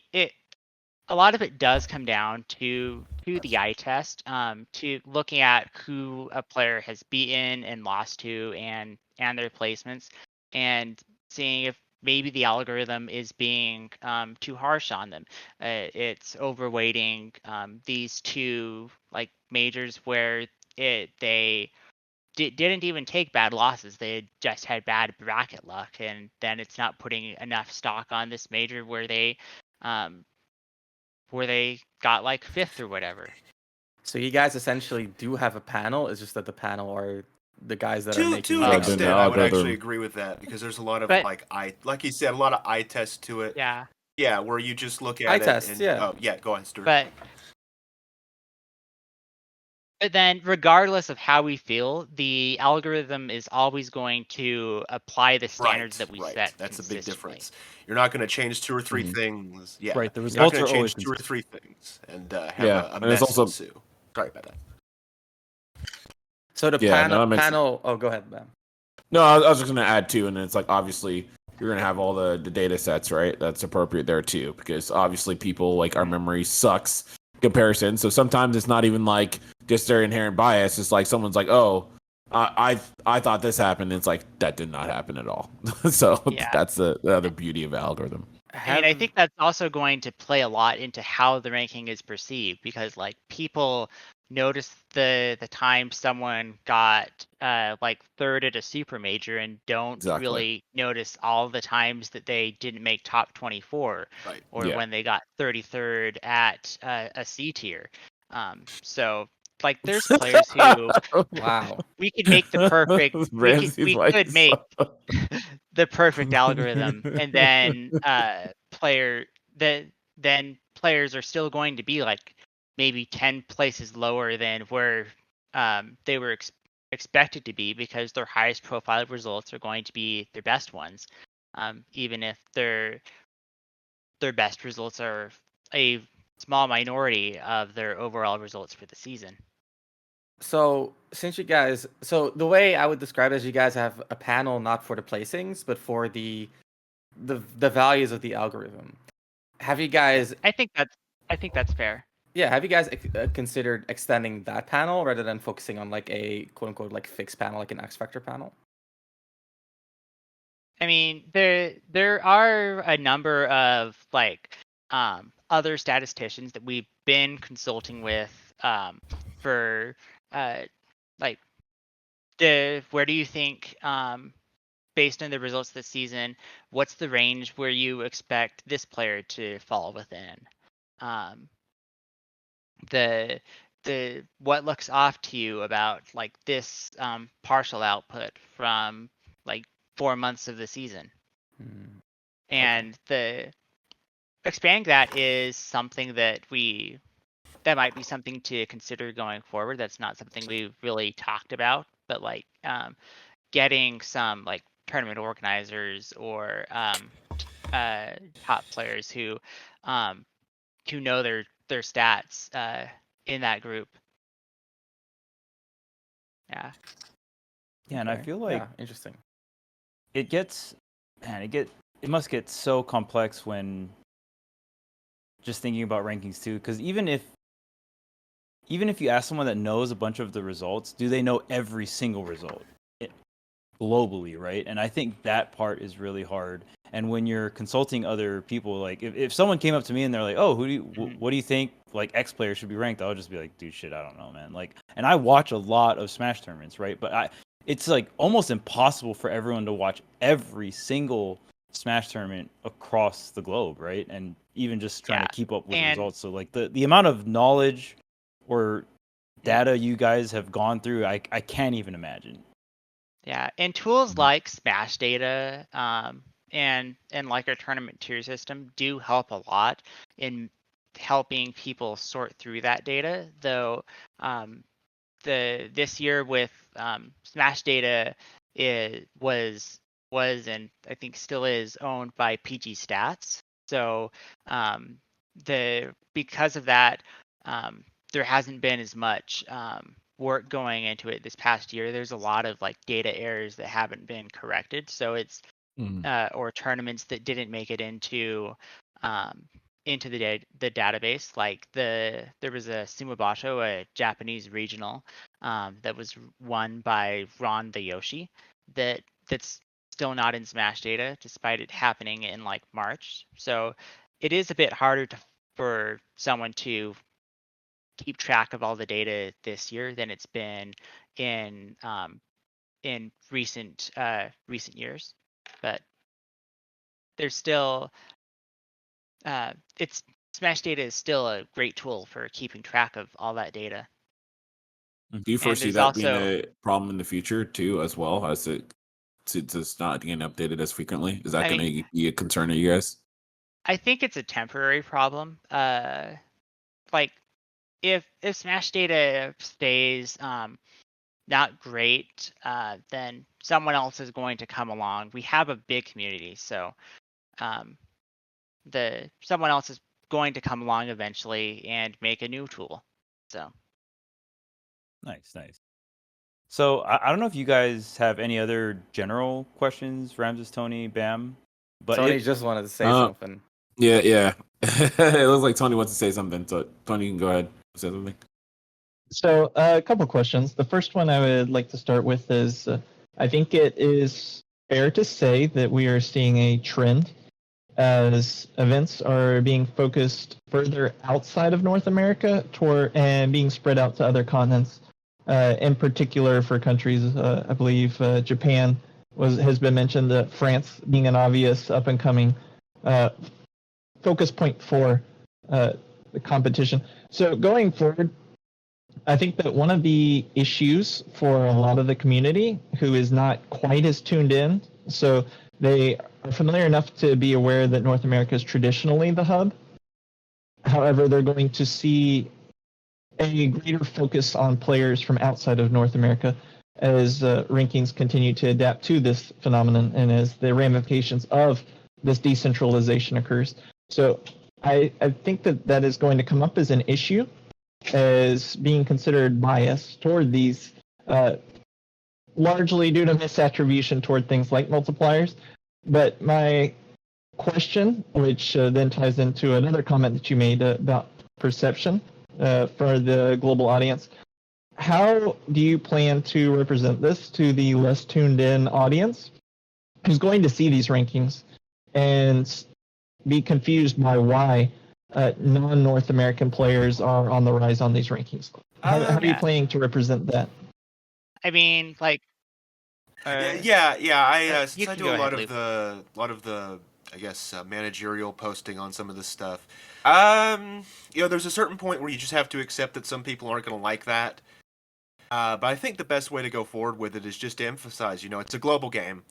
a lot of it does come down to the eye test, to looking at who a player has beaten and lost to, and their placements, and seeing if maybe the algorithm is being too harsh on them. It's overweighting these 2 like majors where they didn't even take bad losses. They just had bad bracket luck, and then it's not putting enough stock on this major where they got like 5th or whatever. So you guys essentially do have a panel. It's just that the panel are the guys that are To making an the extent, the I would algorithm. actually agree with that because there's a lot of But- like you said, a lot of eye tests to it. Yeah. Yeah, where you just look at Eye it tests, and yeah. oh yeah, go ahead, Stuart. But then, regardless of how we feel, the algorithm is always going to apply the standards that we set. That's a big consistently. difference. You're not going to change 2 or 3 things. Yeah, Right, the You're not results going are to change always 2 or 3 things and have Yeah, a and it's mess also- ensue. Sorry about that. So the Yeah, no, that makes panel. Oh, go ahead, man. No, I was just gonna add too, and it's like obviously you're gonna have all the data sets, right? That's appropriate there too, because obviously people like our memory sucks in comparison. So sometimes it's not even like just their inherent bias. It's like someone's like, oh, I thought this happened. And it's like that did not happen at all. So Yeah. that's the other beauty of the algorithm. I mean, I think that's also going to play a lot into how the ranking is perceived, because like people notice the time someone got like third at a super major and don't Exactly. really notice all the times that they didn't make top 24, Right. or Yeah. when they got 33rd at a C tier. So like there's players who Wow. we could make the perfect Ramses we like could make the perfect algorithm, and then then players are still going to be like maybe 10 places lower than where they were expected to be, because their highest profile results are going to be their best ones, even if their best results are a small minority of their overall results for the season. So since you guys, so the way I would describe it is you guys have a panel not for the placings, but for the values of the algorithm. Have you guys, I think that's fair. yeah, have you guys considered extending that panel rather than focusing on like a quote unquote like fixed panel, like an X Factor panel? I mean, there are a number of like other statisticians that we've been consulting with for like where do you think, based on the results this season, what's the range where you expect this player to fall within? The what looks off to you about like this partial output from like 4 months of the season? And the expanding that is something that might be something to consider going forward. That's not something we've really talked about, but like getting some like tournament organizers or top players who know their stats in that group. Yeah. Yeah, and I Okay. feel like Yeah, interesting. it must get so complex when just thinking about rankings too, because even if you ask someone that knows a bunch of the results, do they know every single result globally, right? And I think that part is really hard. And when you're consulting other people, like if someone came up to me and they're like, "Oh, what do you think like X player should be ranked?" I'll just be like, "Dude, shit, I don't know, man." Like, and I watch a lot of Smash tournaments, right? But it's like almost impossible for everyone to watch every single Smash tournament across the globe, right? And even just trying to keep up with the results. So like the amount of knowledge or data you guys have gone through, I can't even imagine. Yeah, and tools like Smash Data and like our tournament tier system do help a lot in helping people sort through that data. Though this year with Smash Data, it was and I think still is owned by PG Stats. So because of that, there hasn't been as much work going into it this past year. There's a lot of like data errors that haven't been corrected. So it's or tournaments that didn't make it into the database. Like there was a Sumibasho, a Japanese regional, that was won by Ron the Yoshi, that's still not in Smash Data despite it happening in like March. So it is a bit harder for someone to keep track of all the data this year than it's been in recent years. But there's still it's Smash Data is still a great tool for keeping track of all that data. Do you foresee that being a problem in the future too, as well, as it's not getting updated as frequently? Is that going to be a concern to you guys? I think it's a temporary problem. Like if Smash Data stays not great, then someone else is going to come along. We have a big community, so someone else is going to come along eventually and make a new tool. So nice. So I don't know if you guys have any other general questions, Ramses, Tony, Bam. But Tony just wanted to say something. Yeah. It looks like Tony wants to say something. So Tony, you can go ahead and say something. So a couple questions. The first one I would like to start with is I think it is fair to say that we are seeing a trend as events are being focused further outside of North America and being spread out to other continents. In particular, for countries, I believe Japan has been mentioned. France being an obvious up and coming focus point for the competition. So going forward, I think that one of the issues for a lot of the community who is not quite as tuned in, so they are familiar enough to be aware that North America is traditionally the hub. However, they're going to see a greater focus on players from outside of North America as rankings continue to adapt to this phenomenon and as the ramifications of this decentralization occurs. So I think that is going to come up as an issue, as being considered biased toward these, largely due to misattribution toward things like multipliers. But my question, which then ties into another comment that you made about perception for the global audience, how do you plan to represent this to the less tuned in audience who's going to see these rankings and be confused by why non-North American players are on the rise on these rankings? How are you planning to represent that? I mean, like, I you since I can do go a lot ahead, of the I guess managerial posting on some of this stuff. There's a certain point where you just have to accept that some people aren't going to like that. But I think the best way to go forward with it is just to emphasize, it's a global game,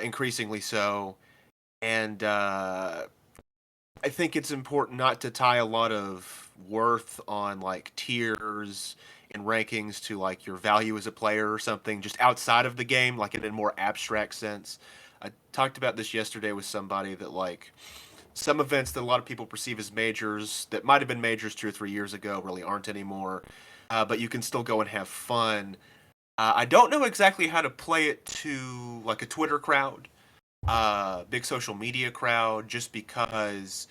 increasingly so, and I think it's important not to tie a lot of worth on like tiers and rankings to like your value as a player or something just outside of the game, like in a more abstract sense. I talked about this yesterday with somebody that like some events that a lot of people perceive as majors that might have been majors 2 or 3 years ago really aren't anymore, but you can still go and have fun. I don't know exactly how to play it to like a Twitter crowd, big social media crowd, just because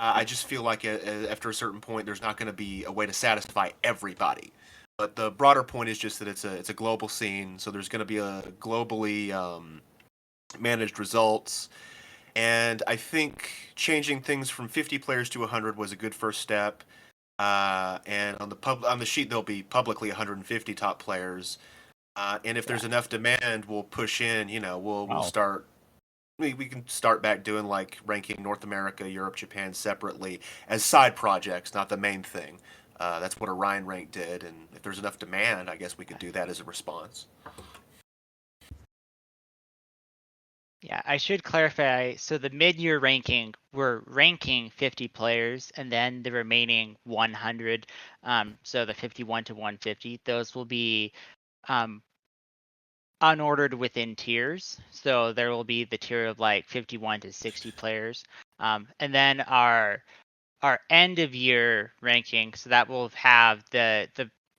I just feel like after a certain point, there's not going to be a way to satisfy everybody. But the broader point is just that it's a global scene, so there's going to be a globally managed results. And I think changing things from 50 players to 100 was a good first step. And on the sheet there'll be publicly 150 top players. And if there's enough demand, we'll push in. We'll start. We can start back doing like ranking North America, Europe, Japan separately as side projects, not the main thing. That's what Orion Rank did, and if there's enough demand, I guess we could do that as a response. Yeah, I should clarify. So the mid-year ranking, we're ranking 50 players, and then the remaining 100. So the 51 to 150, those will be unordered within tiers. So there will be the tier of like 51 to 60 players, and then our end of year ranking. So that will have the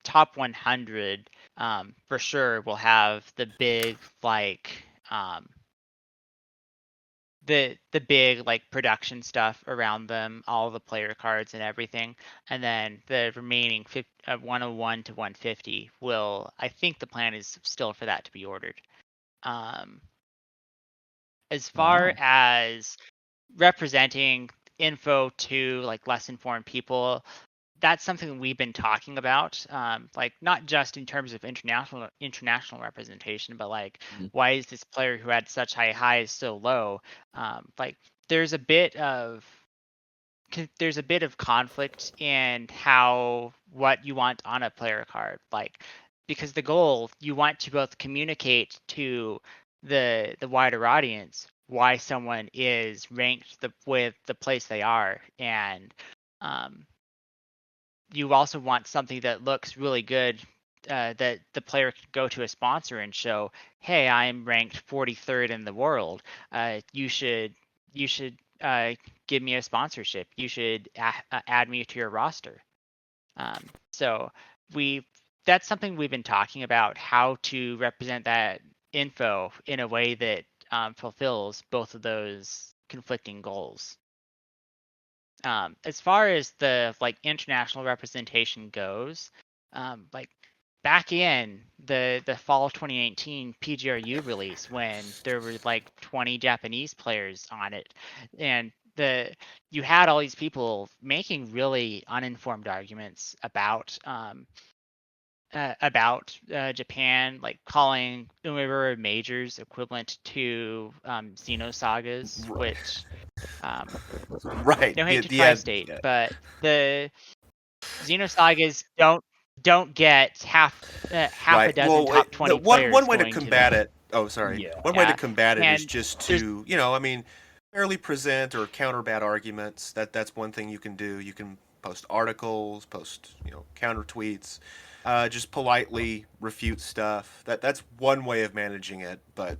top 100 for sure. Will have the big like the big like production stuff around them, all the player cards and everything, and then the remaining 101 to 150 will. I think the plan is still for that to be ordered. As far as representing info to like less informed people, that's something we've been talking about, like not just in terms of international representation, but like why is this player who had such high highs so low? Like there's a bit of conflict in what you want on a player card, like because the goal, you want to both communicate to the wider audience why someone is ranked with the place they are, and you also want something that looks really good, that the player can go to a sponsor and show, hey, I'm ranked 43rd in the world. You should give me a sponsorship. You should add me to your roster. So that's something we've been talking about, how to represent that info in a way that fulfills both of those conflicting goals. As far as the like international representation goes, like back in the fall of 2019 PGRU release when there were like 20 Japanese players on it, and you had all these people making really uninformed arguments about Japan, like calling Uemura majors equivalent to Xenosagas, which Right. no hate to Yeah. Tri-State, but the Xenosagas don't get half a Right. dozen Well, top 20 one players way to going to combat them. it. Oh, sorry. Yeah. One way to Yeah, combat it is and just there's to, I mean, fairly present or counter bad arguments. That's one thing you can do. You can post articles, post, counter tweets, just politely refute stuff. That's one way of managing it. But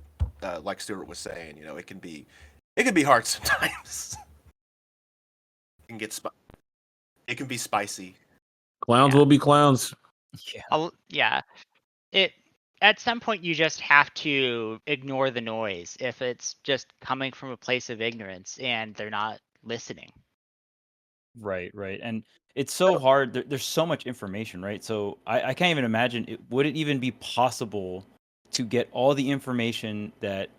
like Stuart was saying, it can be hard sometimes. It can be spicy. Clowns Yeah. will be clowns. yeah, it at some point you just have to ignore the noise if it's just coming from a place of ignorance and they're not listening. Right, right. And it's so hard. There's so much information, right? So I can't even imagine would it even be possible to get all the information that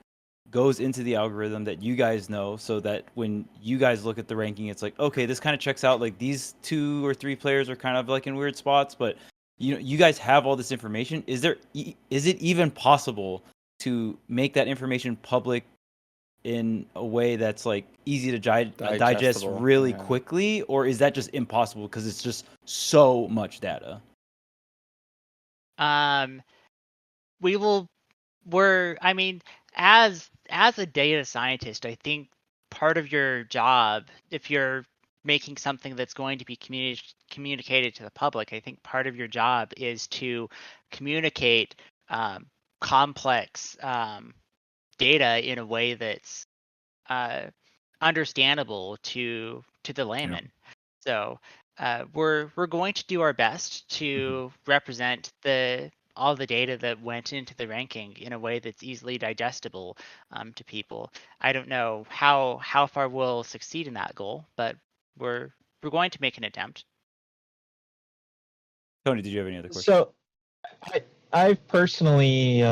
goes into the algorithm that you guys know, so that when you guys look at the ranking, it's like, okay, this kind of checks out. Like these 2 or 3 players are kind of like in weird spots, but you guys have all this information. Is it even possible to make that information public in a way that's like easy to digest Digestible, really yeah. quickly, or is that just impossible because it's just so much data? I mean, as a data scientist, I think part of your job, if you're making something that's going to be communicated to the public, I think part of your job is to communicate complex data in a way that's understandable to the layman. So we're going to do our best to represent all the data that went into the ranking in a way that's easily digestible to people. I don't know how far we'll succeed in that goal, but we're going to make an attempt. Tony, did you have any other questions? So, I've personally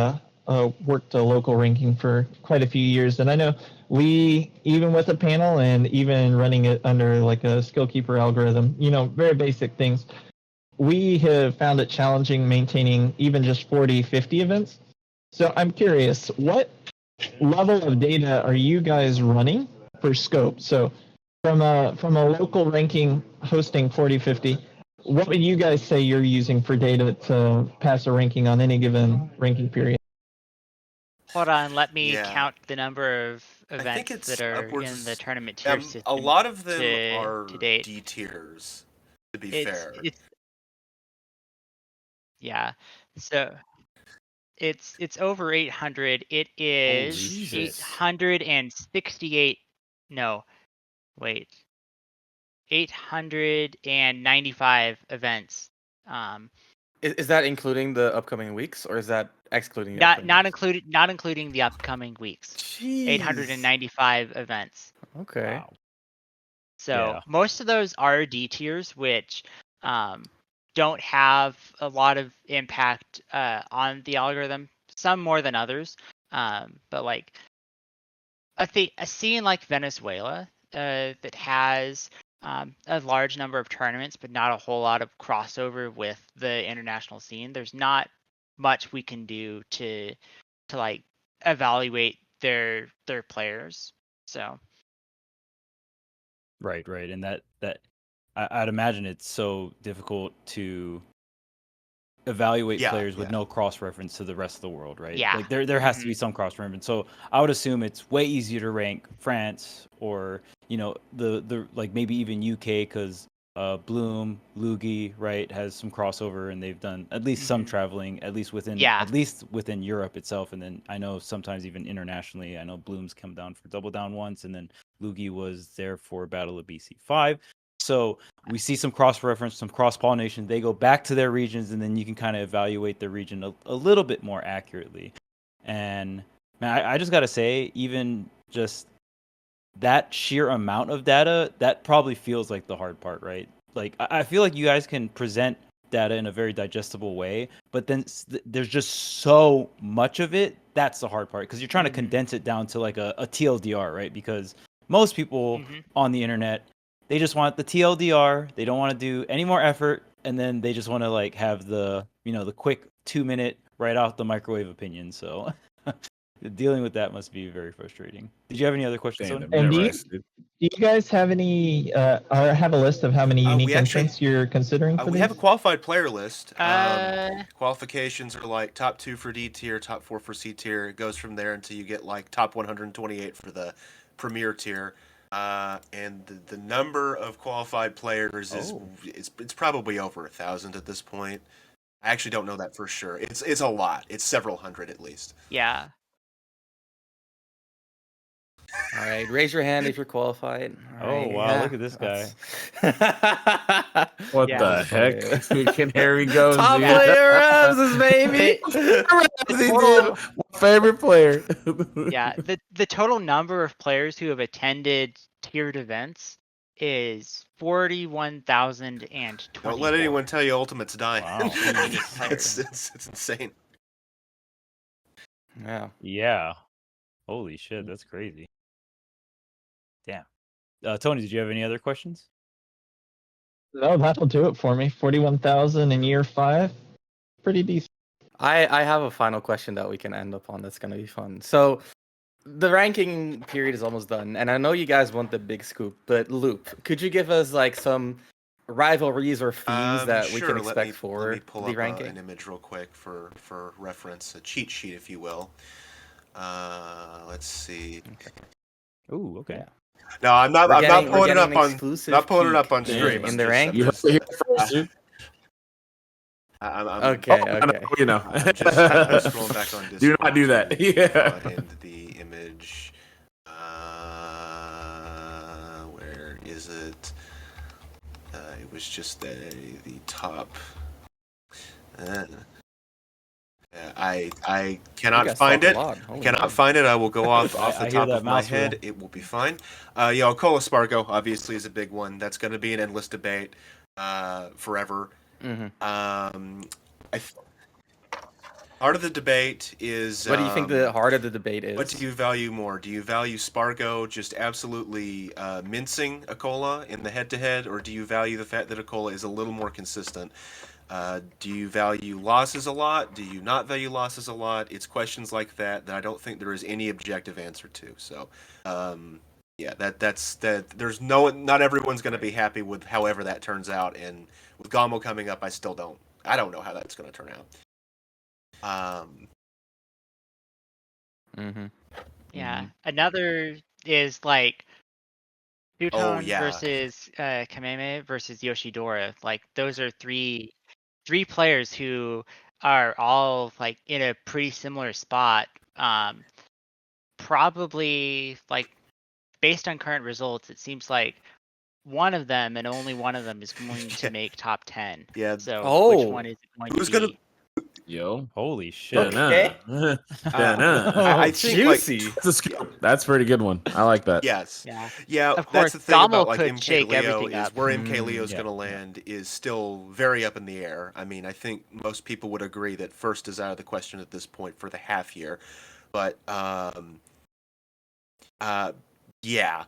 worked a local ranking for quite a few years, and I know we, even with a panel and even running it under like a skill keeper algorithm, very basic things, we have found it challenging maintaining even just 40, 50 events. So I'm curious, what level of data are you guys running for scope? So from a local ranking hosting 40, 50, what would you guys say you're using for data to pass a ranking on any given ranking period? Hold on, let me Yeah. count the number of I think events it's that are upwards in the of- tournament tier system. A lot of them to are date. D tiers, to be It's fair. yeah. So it's over 800. It is shit. 868. No, wait. 895 events. Is that including the upcoming weeks, or is that excluding the Not upcoming weeks? not including the upcoming weeks. Jeez. 895 events. Okay. Wow. So Yeah. most of those are D tiers, which don't have a lot of impact on the algorithm. Some more than others, but like a scene like Venezuela that has a large number of tournaments, but not a whole lot of crossover with the international scene. There's not much we can do to like evaluate their players. So Right, and that I'd imagine it's so difficult to evaluate Yeah, players with yeah. no cross reference to the rest of the world, right? Yeah. Like there has to be some cross reference. So I would assume it's way easier to rank France or the like maybe even UK because Bloom, Lugi, right, has some crossover and they've done at least some traveling, at least within Europe itself, and then I know sometimes even internationally. I know Bloom's come down for Double Down once, and then Lugi was there for Battle of BC5. So we see some cross-reference, some cross-pollination. They go back to their regions, and then you can kind of evaluate their region a little bit more accurately. And man, I just got to say, even just that sheer amount of data, that probably feels like the hard part, right? Like I feel like you guys can present data in a very digestible way. But then there's just so much of it. That's the hard part, because you're trying to condense it down to like a TLDR, right? Because most people on the internet, they just want the TLDR. They don't want to do any more effort, and then they just want to like have the the quick 2-minute right off the microwave opinion. So dealing with that must be very frustrating. Did you have any other questions? Damn, Tony? I've And never do you, asked it. do you guys have any, or have a list of how many unique we actually- entrants you're considering for we these? have a qualified player list. Uh, Qualifications are like top 2 for D tier, top 4 for C tier. It goes from there until you get like top 128 for the premier tier. And the number of qualified players is it's probably over 1,000 at this point. I actually don't know that for sure. It's a lot. It's several hundred at least. yeah. All right, raise your hand if you're qualified. All Oh, right, wow, look at this guy. What Yeah. the heck? Freaking here we go. Top dude. player Ramses, baby. Ramses, total- dude. My favorite player. Yeah, the total number of players who have attended tiered events is 41,020. Don't let anyone tell you Ultimate's dying. Wow. it's insane. Yeah. Yeah. Holy shit, that's crazy. Damn. Tony, did you have any other questions? No, that'll do it for me. 41,000 in year 5. Pretty decent. I have a final question that we can end up on that's going to be fun. So the ranking period is almost done, and I know you guys want the big scoop, but Loop, could you give us like some rivalries or themes that we can expect for let me pull the up ranking? an image real quick for reference, a cheat sheet, if you will. Let's see. Ooh, okay. Yeah. No, I'm not. I'm not pulling it up on. exclusive Not pulling it up on peek stream. in I'm the just- rank. You heard it here first, dude. I'm Okay, Oh, okay. You know. I'm just scrolling back on Discord. Do not do that. to Yeah. Find the image. Where is it? It was just the top. I cannot find it. Cannot find it. I will go off I the hear top that of my mouse head. roll. It will be fine. Cola Spargo obviously is a big one. That's going to be an endless debate forever. Mm-hmm. Part of the debate is. What do you think the heart of the debate is? What do you value more? Do you value Spargo just absolutely mincing Akola in the head-to-head, or do you value the fact that Akola is a little more consistent? Do you value losses a lot? Do you not value losses a lot? It's questions like that I don't think there is any objective answer to. So, that's that. There's not everyone's going to be happy with however that turns out, and with Gamo coming up, I don't know how that's going to turn out. Mm-hmm. Yeah. Another is like Two-Tone yeah. versus Kameme versus Yoshidora. Like those are three players who are all like in a pretty similar spot. Probably like based on current results, it seems like one of them and only one of them is going to make top 10. Yeah. So which one is it going Who's to gonna- be? Yo. Holy shit. Okay. I think Juicy. That's a scoop. That's a pretty good one. I like that. Yes. Yeah. Yeah, Of that's course, the thing Gamo about like could MK shake Leo everything is up. where MK Leo's yeah. going to land is still very up in the air. I mean, I think most people would agree that first is out of the question at this point for the half year, but yeah.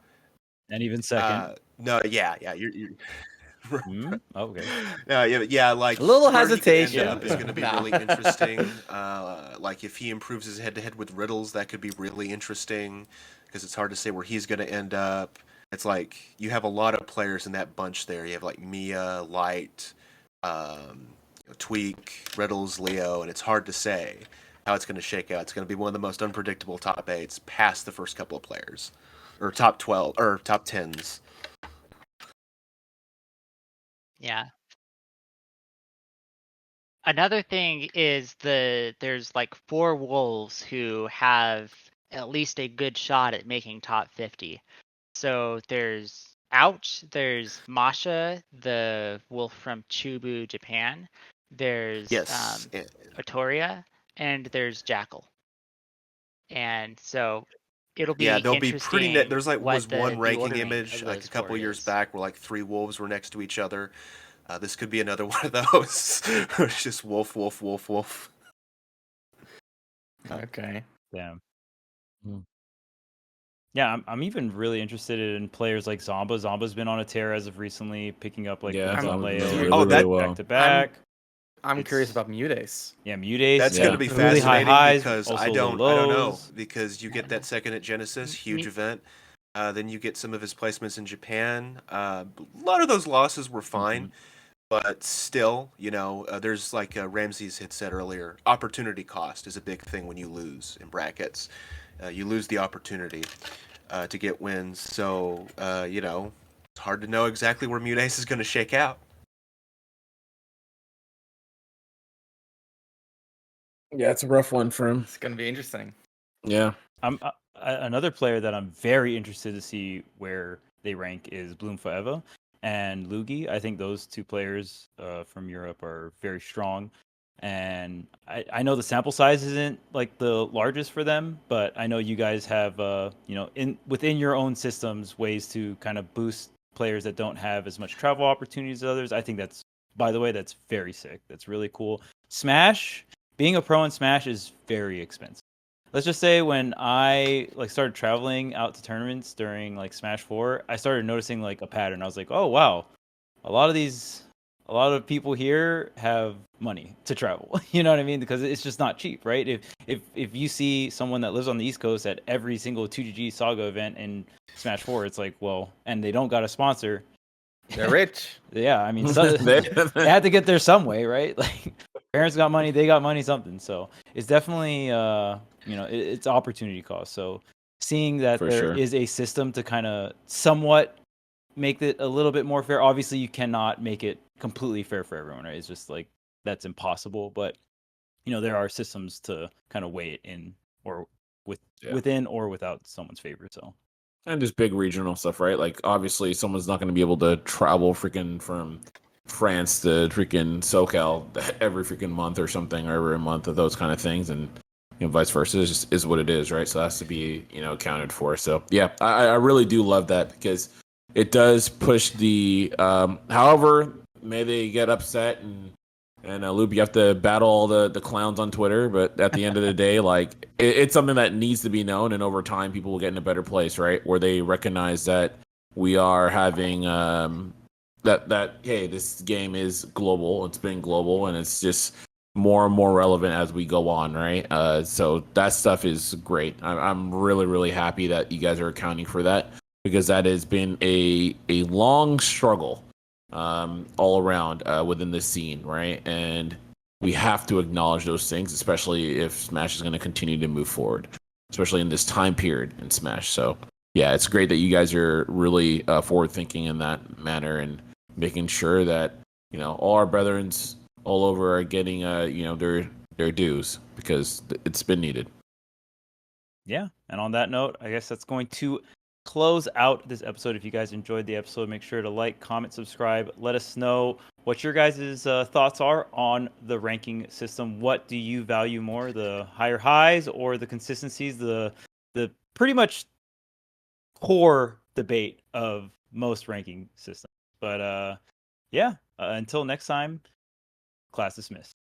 And even second. No, yeah, you're Okay. yeah, like A little where he could end hesitation. up is going to be Nah. really interesting. Like if he improves his head-to-head with Riddles, that could be really interesting because it's hard to say where he's going to end up. It's like you have a lot of players in that bunch there. You have like Mia, Light, Tweak, Riddles, Leo, and it's hard to say how it's going to shake out. It's going to be one of the most unpredictable top 8s past the first couple of players, or top 12 or top 10s. Yeah. Another thing is there's like 4 wolves who have at least a good shot at making top 50. So there's Ouch, there's Masha, the wolf from Chubu, Japan. There's Yes. Otoria, and there's Jackal. And so it'll be They'll be interesting. pretty net. There's like what was the one ranking ordering image of like a those couple 4 years is. back where like 3 wolves were next to each other. This could be another one of those. It's just wolf, wolf, wolf, wolf. Okay. Damn. Hmm. Yeah, I'm even really interested in players like Zomba. Zomba's been on a tear as of recently, picking up like Yeah, the I'm- Leo doing really, Oh, that- well. back to back. I'm curious It's- about Mutace. Yeah, Mutace. That's Yeah. going to be Really high fascinating highs, because also I low don't know, lows. because you get that second at Genesis, huge Me- event. Then you get some of his placements in Japan. A lot of those losses were fine, but still, there's like Ramses had said earlier, opportunity cost is a big thing when you lose in brackets. You lose the opportunity to get wins, so it's hard to know exactly where Mutace is going to shake out. Yeah, it's a rough one for him. It's gonna be interesting. Yeah. I'm another player that I'm very interested to see where they rank is Bloom Forever and Lugi. I think those two players from Europe are very strong, and I know the sample size isn't like the largest for them, but I know you guys have within your own systems ways to kind of boost players that don't have as much travel opportunities as others. I think that's, by the way, that's very sick. That's really cool. Smash, being a pro in Smash is very expensive. Let's just say when I like started traveling out to tournaments during like Smash 4, I started noticing like a pattern. I was like, "Oh wow, a lot of people here have money to travel." You know what I mean? Because it's just not cheap, right? If you see someone that lives on the East Coast at every single 2GG Saga event in Smash 4, it's like, well, and they don't got a sponsor. They're rich. Yeah, I mean, so, they had to get there some way, right? Like, parents got money, they got money, something. So it's definitely, it's opportunity cost. So seeing that For there sure. is a system to kind of somewhat make it a little bit more fair. Obviously, you cannot make it completely fair for everyone, right? It's just like that's impossible. But there are systems to kind of weigh it in or within or without someone's favor. So. And just big regional stuff, right? Like, obviously, someone's not going to be able to travel freaking from France to freaking SoCal every freaking month or something, or every month of those kind of things, and vice versa is what it is, right? So that has to be accounted for. So yeah, I really do love that because it does push the. However, may they get upset and Loop, you have to battle all the clowns on Twitter, but at the end of the day, like it's something that needs to be known, and over time, people will get in a better place, right? Where they recognize that we are having that hey, this game is global. It's been global, and it's just more and more relevant as we go on, right? So that stuff is great. I'm really really happy that you guys are accounting for that because that has been a long struggle all around within this scene, right? And we have to acknowledge those things, especially if Smash is going to continue to move forward, especially in this time period in Smash. So, yeah, it's great that you guys are really forward thinking in that manner and making sure that all our brethrens all over are getting their dues because it's been needed. Yeah, and on that note, I guess that's going to close out this episode. If you guys enjoyed the episode, make sure to like, comment, subscribe. Let us know what your guys' thoughts are on the ranking system. What do you value more, the higher highs or the consistencies? The pretty much core debate of most ranking systems. But yeah, until next time, class dismissed.